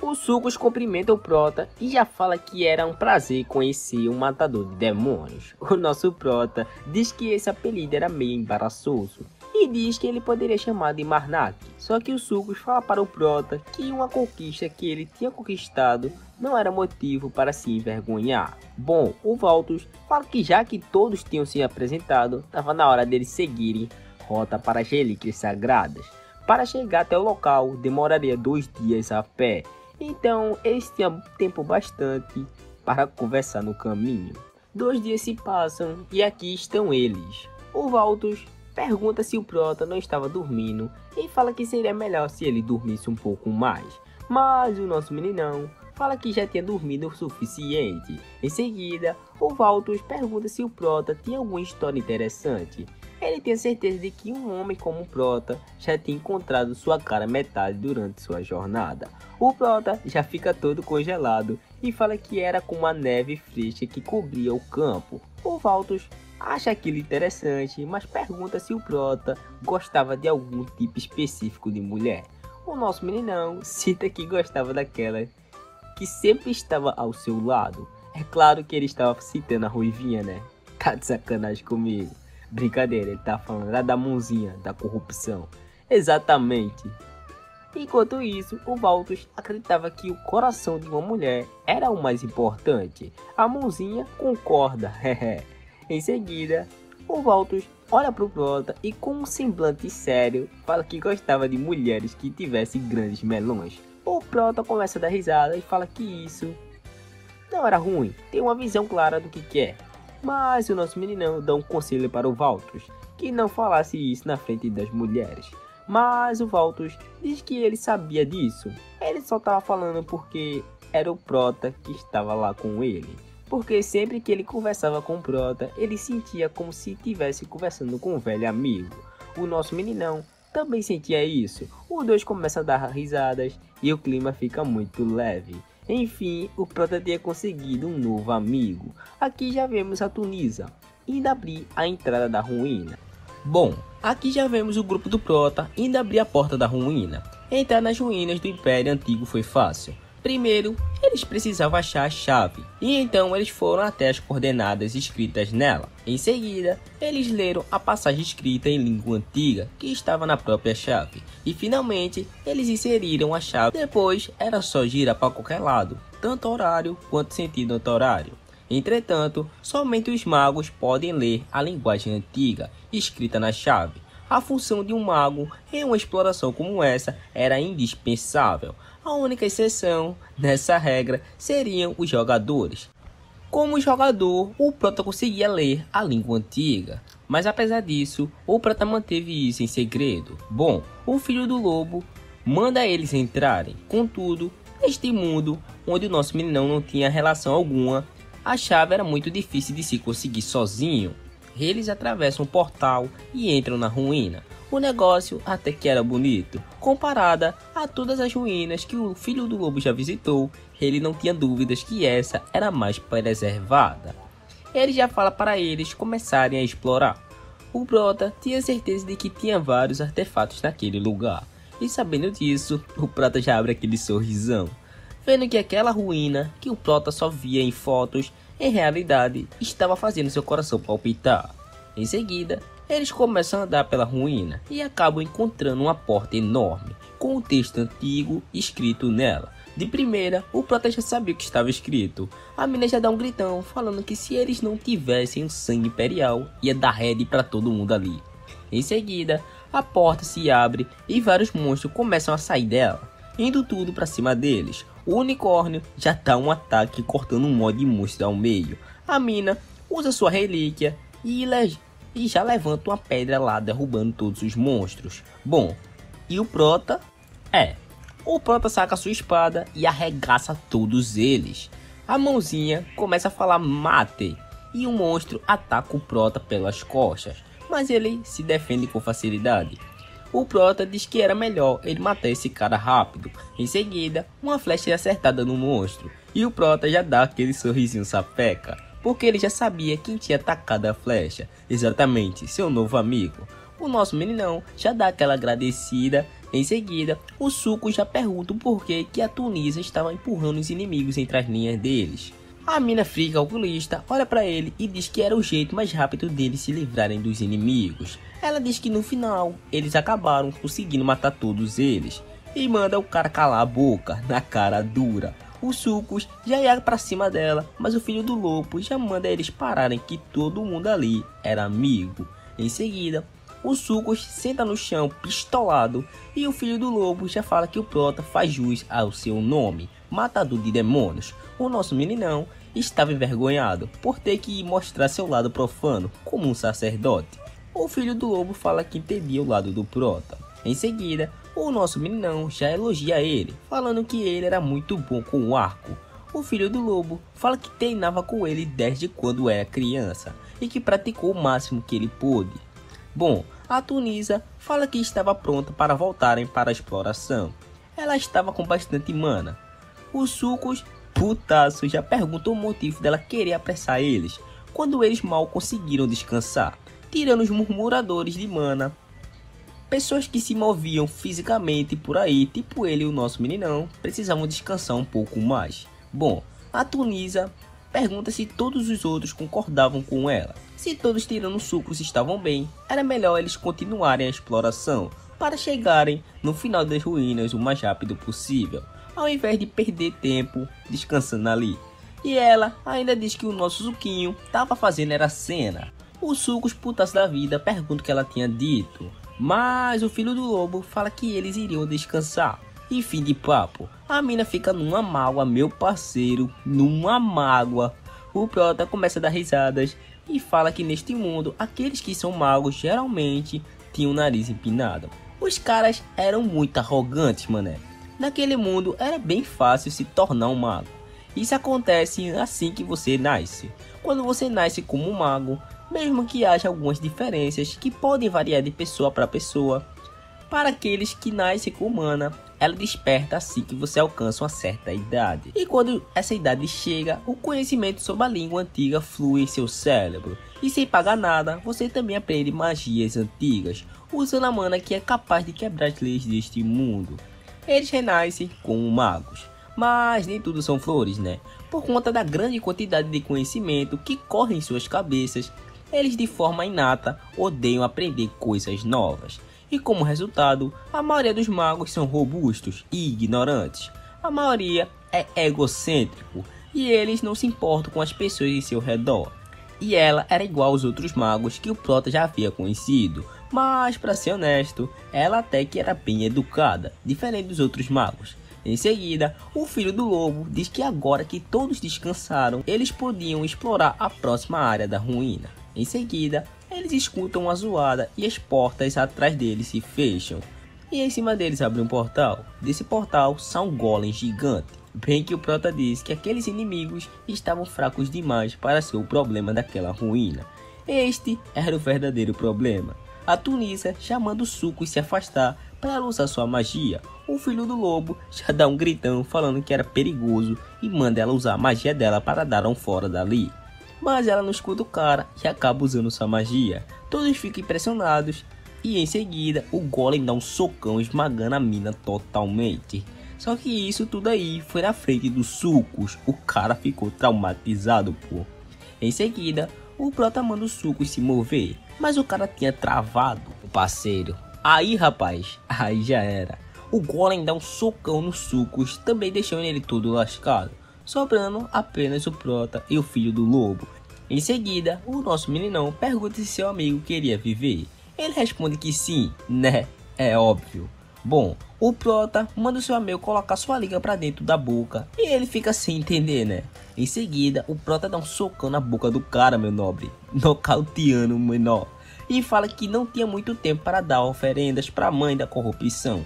O Sucos cumprimenta o prota e já fala que era um prazer conhecer um matador de demônios. O nosso prota diz que esse apelido era meio embaraçoso e diz que ele poderia chamar de Marnak. Só que o Sucos fala para o prota que uma conquista que ele tinha conquistado não era motivo para se envergonhar. Bom, o Valtus fala que já que todos tinham se apresentado, estava na hora deles seguirem rota para as relíquias sagradas. Para chegar até o local demoraria 2 dias a pé. Então eles tinham tempo bastante para conversar no caminho. 2 dias se passam e aqui estão eles. O Valtus pergunta se o prota não estava dormindo e fala que seria melhor se ele dormisse um pouco mais. Mas o nosso meninão fala que já tinha dormido o suficiente. Em seguida, o Valtus pergunta se o prota tinha alguma história interessante. Ele tem certeza de que um homem como o prota já tinha encontrado sua cara metade durante sua jornada. O prota já fica todo congelado e fala que era como a neve fresca que cobria o campo. O Valtus acha aquilo interessante, mas pergunta se o prota gostava de algum tipo específico de mulher. O nosso meninão cita que gostava daquela que sempre estava ao seu lado. É claro que ele estava citando a Ruivinha, né? Tá de sacanagem comigo. Brincadeira, ele tá falando da mãozinha da corrupção. Exatamente. Enquanto isso, o Valtus acreditava que o coração de uma mulher era o mais importante. A mãozinha concorda. Em seguida, o Valtus olha pro prota e com um semblante sério fala que gostava de mulheres que tivessem grandes melões. O prota começa a dar risada e fala que isso não era ruim, tem uma visão clara do que quer. Mas o nosso meninão dá um conselho para o Valtus, que não falasse isso na frente das mulheres. Mas o Valtus diz que ele sabia disso, ele só estava falando porque era o prota que estava lá com ele. Porque sempre que ele conversava com o prota, ele sentia como se estivesse conversando com um velho amigo. O nosso meninão também sentia isso. Os dois começam a dar risadas e o clima fica muito leve. Enfim, o prota tinha conseguido um novo amigo. Aqui já vemos a Tunisa indo abrir a entrada da ruína. Bom, aqui já vemos o grupo do prota indo abrir a porta da ruína. Entrar nas ruínas do Império Antigo foi fácil. Primeiro, eles precisavam achar a chave, e então eles foram até as coordenadas escritas nela. Em seguida, eles leram a passagem escrita em língua antiga que estava na própria chave, e finalmente eles inseriram a chave. Depois era só girar para qualquer lado, tanto horário quanto sentido anti-horário. Entretanto, somente os magos podem ler a linguagem antiga escrita na chave. A função de um mago em uma exploração como essa era indispensável. A única exceção nessa regra seriam os jogadores. Como jogador, o prota conseguia ler a língua antiga, mas apesar disso, o prota manteve isso em segredo. Bom, o filho do lobo manda eles entrarem. Contudo, neste mundo, onde o nosso meninão não tinha relação alguma, a chave era muito difícil de se conseguir sozinho. Eles atravessam o portal e entram na ruína. O negócio até que era bonito. Comparada a todas as ruínas que o filho do lobo já visitou, ele não tinha dúvidas que essa era a mais preservada. Ele já fala para eles começarem a explorar. O prota tinha certeza de que tinha vários artefatos naquele lugar. E sabendo disso, o prota já abre aquele sorrisão. Vendo que aquela ruína que o prota só via em fotos, em realidade estava fazendo seu coração palpitar. Em seguida, eles começam a andar pela ruína e acabam encontrando uma porta enorme, com um texto antigo escrito nela. De primeira, o prota já sabia o que estava escrito. A mina já dá um gritão, falando que se eles não tivessem o sangue imperial, ia dar head para todo mundo ali. Em seguida, a porta se abre e vários monstros começam a sair dela. indo tudo pra cima deles. O unicórnio já dá um ataque cortando um monte de monstro ao meio. A mina usa sua relíquia e já levanta uma pedra lá, derrubando todos os monstros. Bom, e o Prota? O Prota saca sua espada e arregaça todos eles. A mãozinha começa a falar mate e o monstro ataca o Prota pelas costas, mas ele se defende com facilidade. O Prota diz que era melhor ele matar esse cara rápido. Em seguida, uma flecha é acertada no monstro e o Prota já dá aquele sorrisinho sapeca, porque ele já sabia quem tinha atacado a flecha, exatamente seu novo amigo. O nosso meninão já dá aquela agradecida. Em seguida, o Suco já pergunta o porquê que a Tunisa estava empurrando os inimigos entre as linhas deles. A mina fria calculista olha para ele e diz que era o jeito mais rápido deles se livrarem dos inimigos. Ela diz que no final, eles acabaram conseguindo matar todos eles e manda o cara calar a boca na cara dura. O Sucos já ia para cima dela, mas o filho do lobo já manda eles pararem que todo mundo ali era amigo. Em seguida, o Sucos senta no chão pistolado e o filho do lobo já fala que o Prota faz jus ao seu nome, matador de demônios. O nosso meninão estava envergonhado por ter que mostrar seu lado profano como um sacerdote. O filho do lobo fala que entendia o lado do Prota. Em seguida, o nosso meninão já elogia ele, falando que ele era muito bom com o arco. O filho do lobo fala que treinava com ele desde quando era criança e que praticou o máximo que ele pôde. Bom, a Tunisa fala que estava pronta para voltarem para a exploração. Ela estava com bastante mana. Os Sucos, putaço, já perguntam o motivo dela querer apressar eles, quando eles mal conseguiram descansar, tirando os murmuradores de mana. Pessoas que se moviam fisicamente por aí, tipo ele e o nosso meninão, precisavam descansar um pouco mais. Bom, a Tunisa pergunta se todos os outros concordavam com ela. Se todos tirando sucos estavam bem, era melhor eles continuarem a exploração para chegarem no final das ruínas o mais rápido possível, ao invés de perder tempo descansando ali. E ela ainda diz que o nosso Suquinho estava fazendo era cena. Os Sucos putas da vida perguntam o que ela tinha dito, mas o filho do lobo fala que eles iriam descansar. E fim de papo, a mina fica numa mágoa, meu parceiro, numa mágoa. O Prota começa a dar risadas e fala que neste mundo, aqueles que são magos geralmente tinham o nariz empinado. Os caras eram muito arrogantes, mané. Naquele mundo era bem fácil se tornar um mago. Isso acontece assim que você nasce. Quando você nasce como um mago, mesmo que haja algumas diferenças que podem variar de pessoa para pessoa, para aqueles que nascem com mana, ela desperta assim que você alcança uma certa idade. E quando essa idade chega, o conhecimento sobre a língua antiga flui em seu cérebro. E sem pagar nada, você também aprende magias antigas, usando a mana que é capaz de quebrar as leis deste mundo. Eles renascem como magos. Mas nem tudo são flores, né? Por conta da grande quantidade de conhecimento que corre em suas cabeças, eles de forma inata odeiam aprender coisas novas. E como resultado, a maioria dos magos são robustos e ignorantes. A maioria é egocêntrico e eles não se importam com as pessoas em seu redor. E ela era igual aos outros magos que o Prota já havia conhecido, mas para ser honesto, ela até que era bem educada, diferente dos outros magos. Em seguida, o filho do lobo diz que agora que todos descansaram, eles podiam explorar a próxima área da ruína. Em seguida, eles escutam uma zoada e as portas atrás deles se fecham. E em cima deles abre um portal. Desse portal sai um golem gigante. Bem que o Prota diz que aqueles inimigos estavam fracos demais para ser o problema daquela ruína. Este era o verdadeiro problema. A Tunisa chamando o Sucos se afastar para ela usar sua magia. O filho do lobo já dá um gritão falando que era perigoso e manda ela usar a magia dela para dar um fora dali. Mas ela não escuta o cara e acaba usando sua magia. Todos ficam impressionados e em seguida o golem dá um socão esmagando a mina totalmente. Só que isso tudo aí foi na frente dos Sucos. O cara ficou traumatizado, pô. Em seguida, o Prota manda o Sucos se mover, mas o cara tinha travado o parceiro. Aí, rapaz, aí já era. O golem dá um socão no Sucos, também deixando ele todo lascado, sobrando apenas o Prota e o filho do lobo. Em seguida, o nosso meninão pergunta se seu amigo queria viver. Ele responde que sim, né? É óbvio. Bom, o Prota manda o seu amigo colocar sua língua pra dentro da boca e ele fica sem entender, né? Em seguida, o Prota dá um socão na boca do cara, meu nobre, nocauteando o menor, e fala que não tinha muito tempo para dar oferendas para a mãe da corrupção,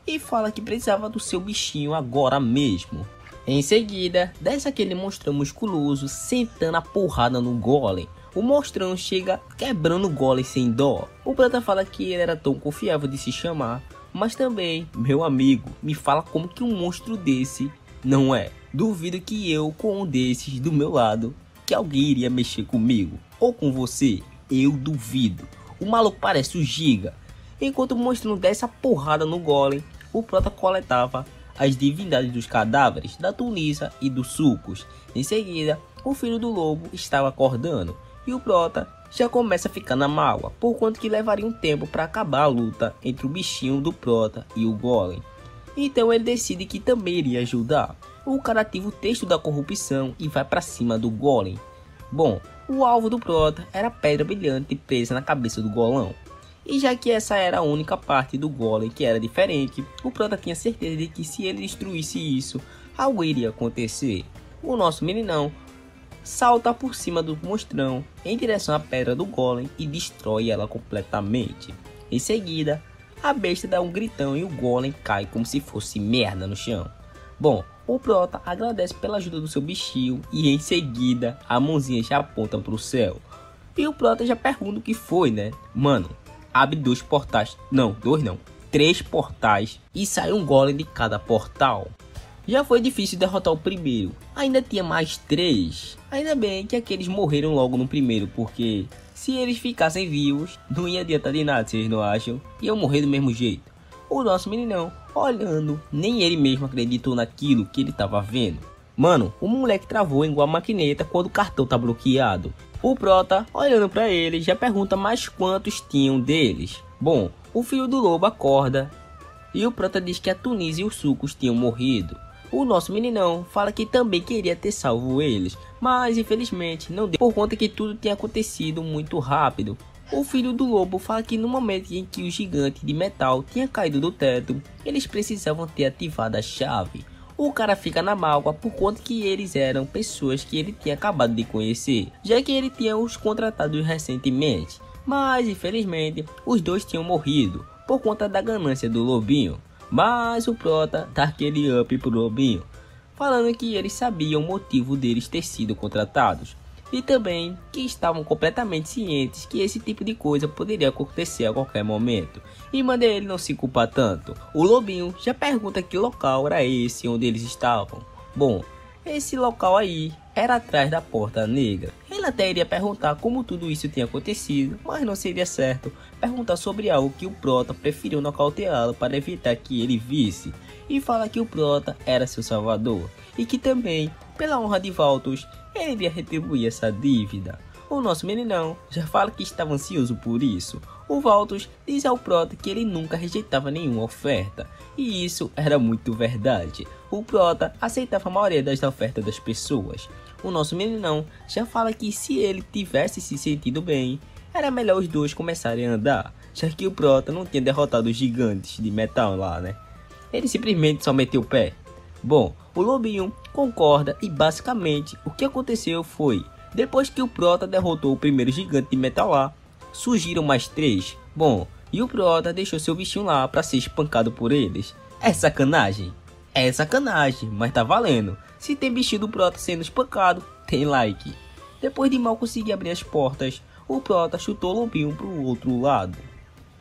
e fala que precisava do seu bichinho agora mesmo. Em seguida, desce aquele monstrão musculoso sentando a porrada no golem. O monstrão chega quebrando o golem sem dó. O Prota fala que ele era tão confiável de se chamar, mas também, meu amigo, me fala como que um monstro desse não é. Duvido que eu, com um desses do meu lado, que alguém iria mexer comigo. Ou com você, eu duvido. O maluco parece o Giga. Enquanto o monstro desce a porrada no golem, o Prota coletava as divindades dos cadáveres da Tunísia e dos sucos. Em seguida, o filho do lobo estava acordando e o Prota já começa a ficar na mágoa, por quanto que levaria um tempo para acabar a luta entre o bichinho do Prota e o golem. Então ele decide que também iria ajudar. O cara ativa o texto da corrupção e vai para cima do golem. Bom, o alvo do Prota era a pedra brilhante presa na cabeça do golão. E já que essa era a única parte do golem que era diferente, o Prota tinha certeza de que se ele destruísse isso, algo iria acontecer. O nosso meninão salta por cima do monstrão em direção à pedra do golem e destrói ela completamente. Em seguida, a besta dá um gritão e o golem cai como se fosse merda no chão. Bom, o Prota agradece pela ajuda do seu bichinho e em seguida a mãozinha já aponta para o céu. E o Prota já pergunta o que foi, né? Mano, abre dois portais, não, dois não, 3 portais e sai um golem de cada portal. Já foi difícil derrotar o primeiro, ainda tinha mais 3. Ainda bem que aqueles morreram logo no primeiro, porque se eles ficassem vivos, não ia adiantar de nada, vocês não acham? Iam morrer do mesmo jeito. O nosso meninão, olhando, nem ele mesmo acreditou naquilo que ele tava vendo. Mano, o moleque travou igual a maquineta quando o cartão tá bloqueado. O Prota, olhando pra ele, já pergunta mais quantos tinham deles. Bom, o filho do lobo acorda e o Prota diz que a Tunísia e os sucos tinham morrido. O nosso meninão fala que também queria ter salvo eles, mas infelizmente não deu, por conta que tudo tinha acontecido muito rápido. O filho do lobo fala que no momento em que o gigante de metal tinha caído do teto, eles precisavam ter ativado a chave. O cara fica na mágoa por conta que eles eram pessoas que ele tinha acabado de conhecer, já que ele tinha os contratados recentemente. Mas infelizmente os dois tinham morrido por conta da ganância do lobinho. Mas o Prota dá aquele up pro lobinho, falando que eles sabiam o motivo deles ter sido contratados. E também que estavam completamente cientes que esse tipo de coisa poderia acontecer a qualquer momento. E manda ele não se culpar tanto. O lobinho já pergunta que local era esse onde eles estavam. Bom, esse local aí era atrás da Porta Negra. Ele até iria perguntar como tudo isso tinha acontecido, mas não seria certo perguntar sobre algo que o Prota preferiu nocauteá-lo para evitar que ele visse. E fala que o Prota era seu salvador e que também, pela honra de Valtos, ele iria retribuir essa dívida. O nosso meninão já fala que estava ansioso por isso. O Valtos diz ao Prota que ele nunca rejeitava nenhuma oferta, e isso era muito verdade. O Prota aceitava a maioria das ofertas das pessoas. O nosso meninão já fala que se ele tivesse se sentido bem, era melhor os dois começarem a andar, já que o Prota não tinha derrotado os gigantes de metal lá, né? Ele simplesmente só meteu o pé. Bom, o lobinho concorda e basicamente o que aconteceu foi, depois que o Prota derrotou o primeiro gigante de metal lá, surgiram mais 3. Bom, e o Prota deixou seu bichinho lá para ser espancado por eles. É sacanagem? É sacanagem, mas tá valendo. Se tem bichinho do Prota sendo espancado, tem like. Depois de mal conseguir abrir as portas, o Prota chutou o lobinho pro outro lado.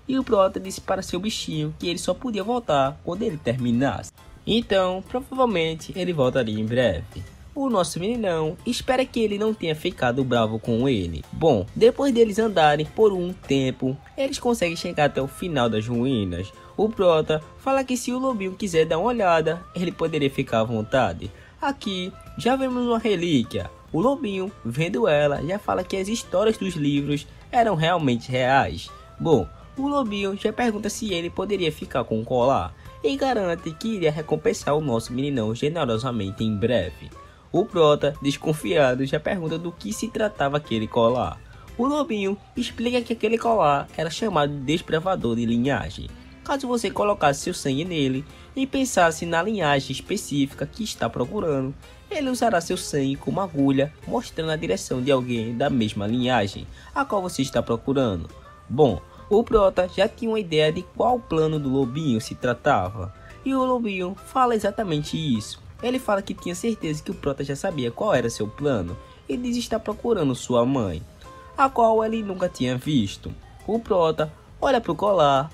E o Prota disse para seu bichinho que ele só podia voltar quando ele terminasse. Então, provavelmente, ele voltaria em breve. O nosso meninão espera que ele não tenha ficado bravo com ele. Bom, depois deles andarem por um tempo, eles conseguem chegar até o final das ruínas. O Prota fala que se o lobinho quiser dar uma olhada, ele poderia ficar à vontade. Aqui, já vemos uma relíquia. O lobinho, vendo ela, já fala que as histórias dos livros eram realmente reais. Bom, o lobinho já pergunta se ele poderia ficar com o colar e garante que iria recompensar o nosso meninão generosamente em breve. O Prota, desconfiado, já pergunta do que se tratava aquele colar. O lobinho explica que aquele colar era chamado de Desbravador de Linhagem. caso você colocasse seu sangue nele e pensasse na linhagem específica que está procurando. Ele usará seu sangue como agulha, mostrando a direção de alguém da mesma linhagem a qual você está procurando. Bom, o Prota já tinha uma ideia de qual plano do lobinho se tratava, e o lobinho fala exatamente isso. Ele fala que tinha certeza que o Prota já sabia qual era seu plano e diz estar procurando sua mãe, a qual ele nunca tinha visto. O Prota olha para o colar,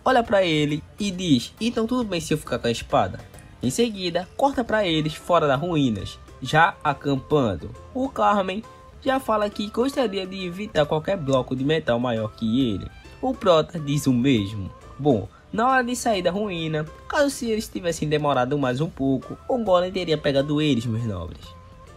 olha para ele e diz: então tudo bem se eu ficar com a espada. Em seguida, corta para eles fora das ruínas, já acampando. O Carmen já fala que gostaria de evitar qualquer bloco de metal maior que ele. O Prota diz o mesmo. Bom, na hora de sair da ruína, caso se eles tivessem demorado mais um pouco, o Golem teria pegado eles, meus nobres.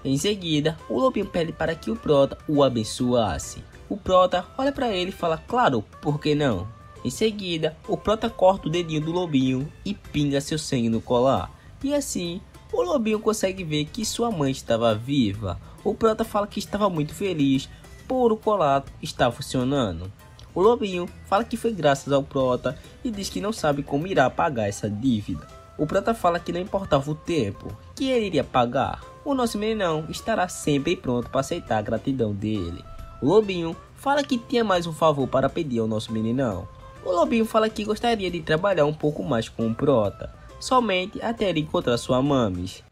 Em seguida, o lobinho pede para que o Prota o abençoasse. O Prota olha para ele e fala: claro, por que não? Em seguida, o Prota corta o dedinho do lobinho e pinga seu sangue no colar. E assim, o lobinho consegue ver que sua mãe estava viva. O Prota fala que estava muito feliz por o colar estar funcionando. O lobinho fala que foi graças ao Prota e diz que não sabe como irá pagar essa dívida. O Prota fala que não importava o tempo que ele iria pagar. O nosso meninão estará sempre pronto para aceitar a gratidão dele. O lobinho fala que tinha mais um favor para pedir ao nosso meninão. O lobinho fala que gostaria de trabalhar um pouco mais com o Prota, somente até ele encontrar sua mames.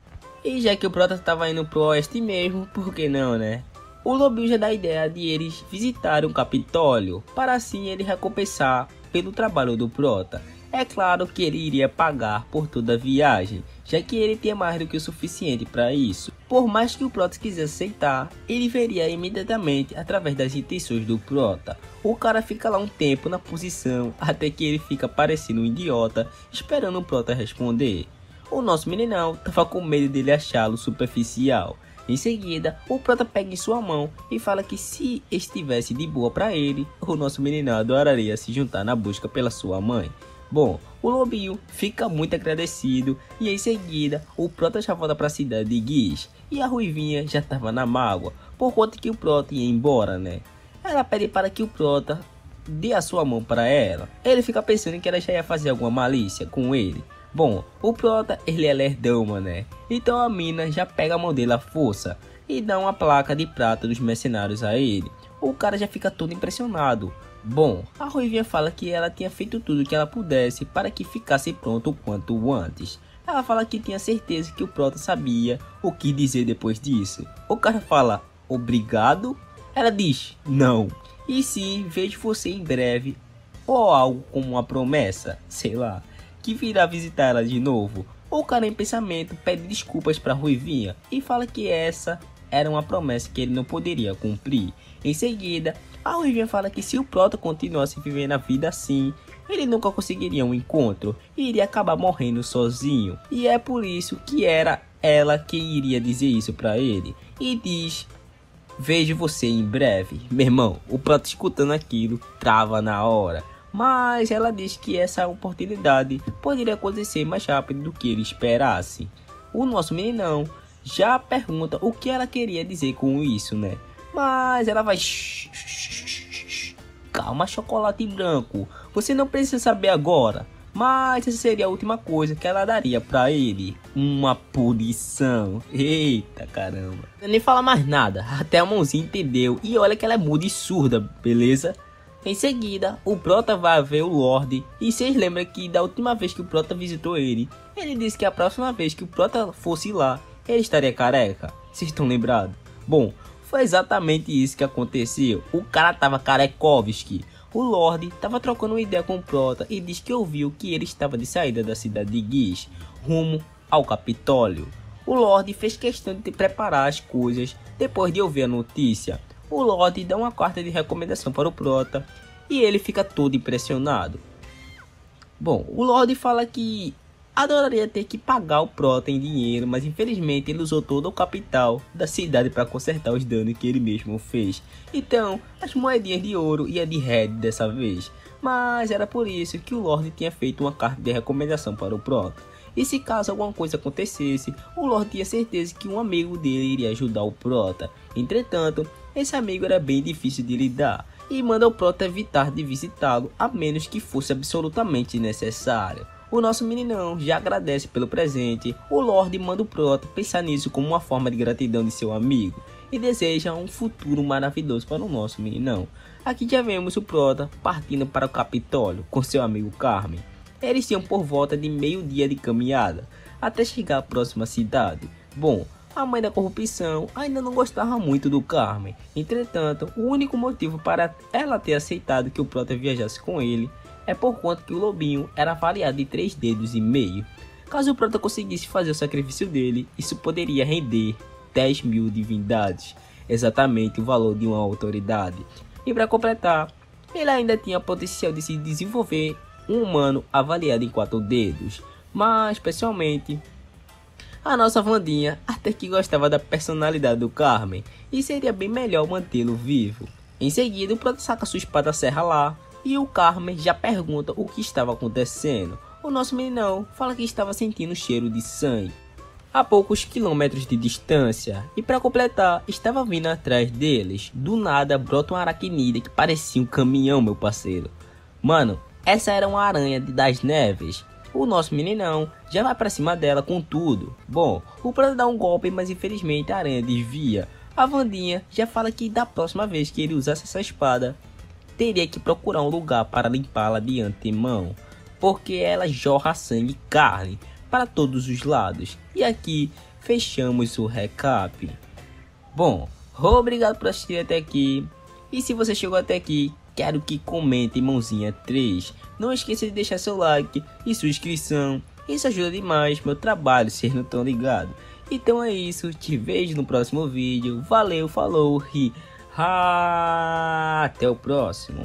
E já que o Prota estava indo pro oeste mesmo, por que não, né? O lobinho já dá a ideia de eles visitarem o Capitólio, para assim ele recompensar pelo trabalho do Prota. É claro que ele iria pagar por toda a viagem, já que ele tinha mais do que o suficiente para isso. Por mais que o Prota quisesse aceitar, ele veria imediatamente através das intenções do Prota. O cara fica lá um tempo na posição, até que ele fica parecendo um idiota, esperando o Prota responder. O nosso meninão tava com medo dele achá-lo superficial. Em seguida, o Prota pega em sua mão e fala que se estivesse de boa para ele, o nosso meninão adoraria se juntar na busca pela sua mãe. Bom, o lobinho fica muito agradecido e em seguida o Prota já volta para a cidade de Giz e a Ruivinha já estava na mágoa por conta que o Prota ia embora, né? Ela pede para que o Prota dê a sua mão para ela. Ele fica pensando que ela já ia fazer alguma malícia com ele. Bom, o Prota ele é lerdão, mané. Então a mina já pega a mão dele à força e dá uma placa de prata dos mercenários a ele. O cara já fica todo impressionado. Bom, a Ruivinha fala que ela tinha feito tudo que ela pudesse para que ficasse pronto o quanto antes. Ela fala que tinha certeza que o Prota sabia o que dizer depois disso. O cara fala: obrigado? Ela diz: não. E sim, vejo você em breve. Ou algo como uma promessa, sei lá, que virá visitar ela de novo. O cara em pensamento pede desculpas para Ruivinha e fala que essa era uma promessa que ele não poderia cumprir. Em seguida, a Ruivinha fala que se o Prota continuasse vivendo a vida assim, ele nunca conseguiria um encontro e iria acabar morrendo sozinho. E é por isso que era ela quem iria dizer isso para ele. E diz: vejo você em breve. Meu irmão, o Prota escutando aquilo trava na hora. Mas ela diz que essa oportunidade poderia acontecer mais rápido do que ele esperasse. O nosso meninão já pergunta o que ela queria dizer com isso, né? Mas ela vai: calma, chocolate branco, você não precisa saber agora. Mas essa seria a última coisa que ela daria pra ele: uma punição. Eita caramba. Não nem fala mais nada, até a mãozinha entendeu. E olha que ela é muda e surda, beleza? Em seguida, o Prota vai ver o Lorde. E vocês lembram que da última vez que o Prota visitou ele, ele disse que a próxima vez que o Prota fosse lá, ele estaria careca. Vocês estão lembrados? Bom, foi exatamente isso que aconteceu. O cara tava carekovski. O Lorde tava trocando uma ideia com o Prota e diz que ouviu que ele estava de saída da cidade de Giz, rumo ao Capitólio. O Lorde fez questão de preparar as coisas depois de ouvir a notícia. O Lorde dá uma carta de recomendação para o Prota e ele fica todo impressionado. Bom, o Lorde fala que adoraria ter que pagar o Prota em dinheiro, mas infelizmente ele usou todo o capital da cidade para consertar os danos que ele mesmo fez. Então, as moedinhas de ouro e a de red dessa vez. Mas era por isso que o Lorde tinha feito uma carta de recomendação para o Prota. E se caso alguma coisa acontecesse, o Lorde tinha certeza que um amigo dele iria ajudar o Prota. Entretanto, esse amigo era bem difícil de lidar. e manda o Prota evitar de visitá-lo a menos que fosse absolutamente necessário. O nosso meninão já agradece pelo presente, o Lorde manda o Prota pensar nisso como uma forma de gratidão de seu amigo e deseja um futuro maravilhoso para o nosso meninão. Aqui já vemos o Prota partindo para o Capitólio com seu amigo Carmen. Eles tinham por volta de meio-dia de caminhada até chegar à próxima cidade. Bom, a mãe da corrupção ainda não gostava muito do Carmen. Entretanto, o único motivo para ela ter aceitado que o Prota viajasse com ele é por conta que o lobinho era avaliado de 3,5 dedos. Caso o Prota conseguisse fazer o sacrifício dele, isso poderia render 10.000 divindades, exatamente o valor de uma autoridade. E para completar, ele ainda tinha potencial de se desenvolver um humano avaliado em 4 dedos, mas pessoalmente a nossa Wandinha até que gostava da personalidade do Carmen e seria bem melhor mantê-lo vivo. Em seguida, o Prota saca sua espada serra lá e o Carmen já pergunta o que estava acontecendo. O nosso meninão fala que estava sentindo cheiro de sangue a poucos quilômetros de distância e para completar, estava vindo atrás deles. Do nada brota uma aracnida que parecia um caminhão, meu parceiro. Mano, essa era uma aranha das neves. O nosso meninão já vai pra cima dela com tudo. Bom, o Prota dá um golpe, mas infelizmente a aranha desvia. A Wandinha já fala que da próxima vez que ele usasse essa espada, teria que procurar um lugar para limpá-la de antemão, porque ela jorra sangue e carne para todos os lados. E aqui fechamos o recap. Bom, obrigado por assistir até aqui. E se você chegou até aqui, quero que comente mãozinha 3. Não esqueça de deixar seu like e sua inscrição. Isso ajuda demais meu trabalho, vocês não estão ligados. Então é isso, te vejo no próximo vídeo. Valeu, falou e até o próximo.